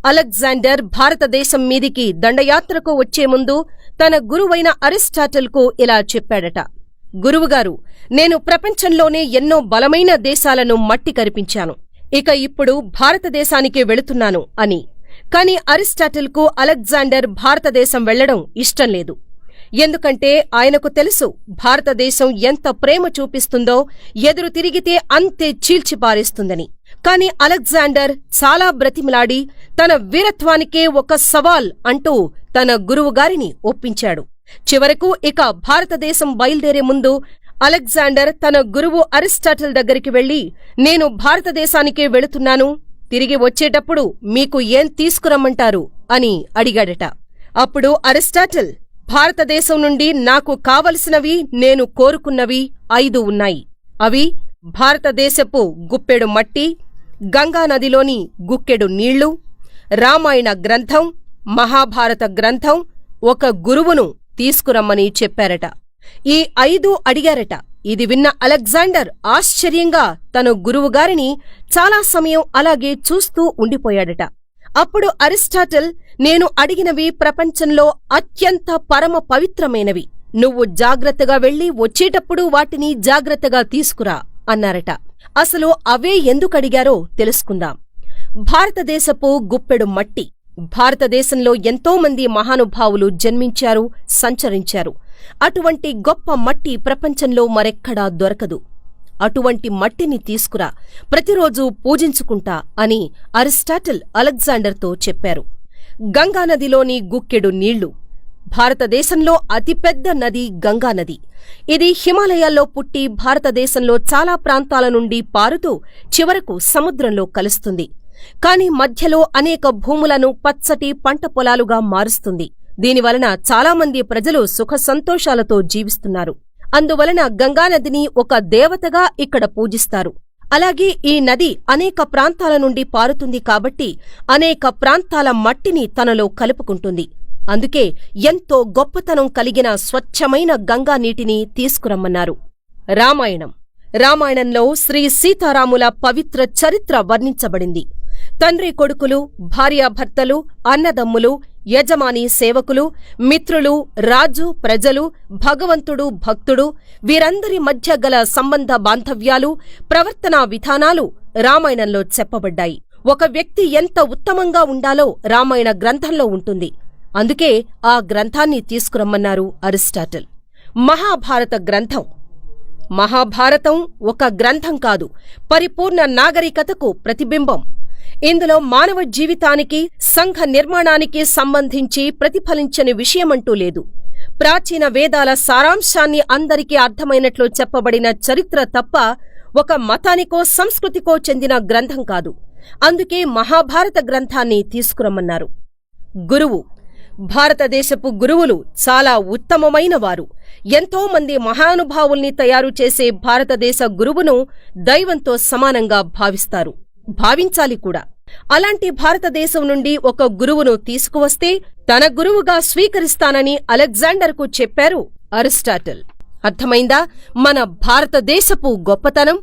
Alexander భారతదేశం మీదికి దండయాత్రకు వచ్చే ముందు తన గురువైన అరిస్టాటిల్కు ఇలా చెప్పాడట. గురువుగారు, నేను ప్రపంచంలోనే ఎన్నో బలమైన దేశాలను మట్టి కరిపించాను. ఇక ఇప్పుడు భారతదేశానికి వెళుతున్నాను అని. కాని అరిస్టాటిల్కు అలెగ్జాండర్ భారతదేశం వెళ్లడం ఇష్టం లేదు. ఎందుకంటే ఆయనకు తెలుసు భారతదేశం ఎంత ప్రేమ చూపిస్తుందో, ఎదురు తిరిగితే అంతే చీల్చిపారేస్తుందని. కాని అలెగ్జాండర్ చాలా బ్రతిమలాడి తన వీరత్వానికే ఒక సవాల్ అంటూ తన గురువుగారిని ఒప్పించాడు. చివరకు ఇక భారతదేశం బయలుదేరే ముందు అలెగ్జాండర్ తన గురువు అరిస్టాటిల్ దగ్గరికి వెళ్లి, నేను భారతదేశానికే వెళుతున్నాను, తిరిగి వచ్చేటప్పుడు మీకు ఏం తీసుకురమ్మంటారు అని అడిగాడట. అప్పుడు అరిస్టాటిల్, భారతదేశం నుండి నాకు కావలసినవి, నేను కోరుకున్నవి 5 ఉన్నాయి. అవి భారతదేశపు గుప్పెడు మట్టి, గంగానదిలోని గుక్కెడు నీళ్లు, రామాయణ గ్రంథం, మహాభారత గ్రంథం, ఒక గురువును తీసుకురమ్మని చెప్పారట. ఈ 5 అడిగారట. ఇది విన్న అలెగ్జాండర్ ఆశ్చర్యంగా తన గురువుగారిని చాలా సమయం అలాగే చూస్తూ ఉండిపోయాడట. అప్పుడు అరిస్టాటిల్, నేను అడిగినవి ప్రపంచంలో అత్యంత పరమ పవిత్రమైనవి. నువ్వు జాగ్రత్తగా వెళ్లి వచ్చేటప్పుడు వాటిని జాగ్రత్తగా తీసుకురా అన్నారట. అసలు అవే ఎందుకడిగారో తెలుసుకుందాం. భారతదేశపు గుప్పెడు మట్టి. భారతదేశంలో ఎంతోమంది మహానుభావులు జన్మించారు, సంచరించారు. అటువంటి గొప్ప మట్టి ప్రపంచంలో మరెక్కడా దొరకదు. అటువంటి మట్టిని తీసుకురా, ప్రతిరోజూ పూజించుకుంటా అని అరిస్టాటిల్ అలెగ్జాండర్తో చెప్పారు. గంగానదిలోని గుక్కెడు నీళ్లు. భారతదేశంలో అతిపెద్ద నది గంగానది. ఇది హిమాలయాల్లో పుట్టి భారతదేశంలో చాలా ప్రాంతాల నుండి పారుతూ చివరకు సముద్రంలో కలుస్తుంది. కాని మధ్యలో అనేక భూములను పచ్చటి పంట పొలాలుగా మారుస్తుంది. దీనివలన చాలామంది ప్రజలు సుఖ సంతోషాలతో జీవిస్తున్నారు. అందువలన గంగానదిని ఒక దేవతగా ఇక్కడ పూజిస్తారు. అలాగే ఈ నది అనేక ప్రాంతాల నుండి పారుతుంది కాబట్టి అనేక ప్రాంతాల మట్టిని తనలో కలుపుకుంటుంది. అందుకే ఎంతో గొప్పతనం కలిగిన స్వచ్ఛమైన గంగా నీటిని తీసుకురమ్మన్నారు. రామాయణం. రామాయణంలో శ్రీ సీతారాముల పవిత్ర చరిత్ర వర్ణించబడింది. తండ్రి కొడుకులు, భార్యాభర్తలు, అన్నదమ్ములు, యజమాని సేవకులు, మిత్రులు, రాజు ప్రజలు, భగవంతుడు భక్తుడు, వీరందరి మధ్య గల సంబంధ బాంధవ్యాలు, ప్రవర్తనా విధానాలు రామాయణంలో చెప్పబడ్డాయి. ఒక వ్యక్తి ఎంత ఉత్తమంగా ఉండాలో రామాయణ గ్రంథంలో ఉంటుంది. అందుకే ఆ గ్రంథాన్ని తీసుకురమ్మన్నారు అరిస్టాటిల్. మహాభారత గ్రంథం. మహాభారతం ఒక గ్రంథం కాదు, పరిపూర్ణ నాగరికతకు ప్రతిబింబం. ఇందులో మానవ జీవితానికి, సంఘ నిర్మాణానికి సంబంధించి ప్రతిఫలించని విషయమంటూ లేదు. ప్రాచీన వేదాల సారాంశాన్ని అందరికీ అర్థమైనట్లు చెప్పబడిన చరిత్ర తప్ప ఒక మతానికో సంస్కృతికో చెందిన గ్రంథం కాదు. అందుకే మహాభారత గ్రంథాన్ని తీసుకురమ్మన్నారు. గురువు. భారతదేశపు గురువులు చాలా ఉత్తమమైన వారు. ఎంతోమంది మహానుభావుల్ని తయారు చేసే భారతదేశ గురువును దైవంతో సమానంగా భావిస్తారు. భావించాలి కూడా. అలాంటి భారతదేశం నుండి ఒక గురువును తీసుకువస్తే తన గురువుగా స్వీకరిస్తానని అలెగ్జాండర్కు చెప్పారు అరిస్టాటిల్. అర్థమైందా మన భారతదేశపు గొప్పతనం?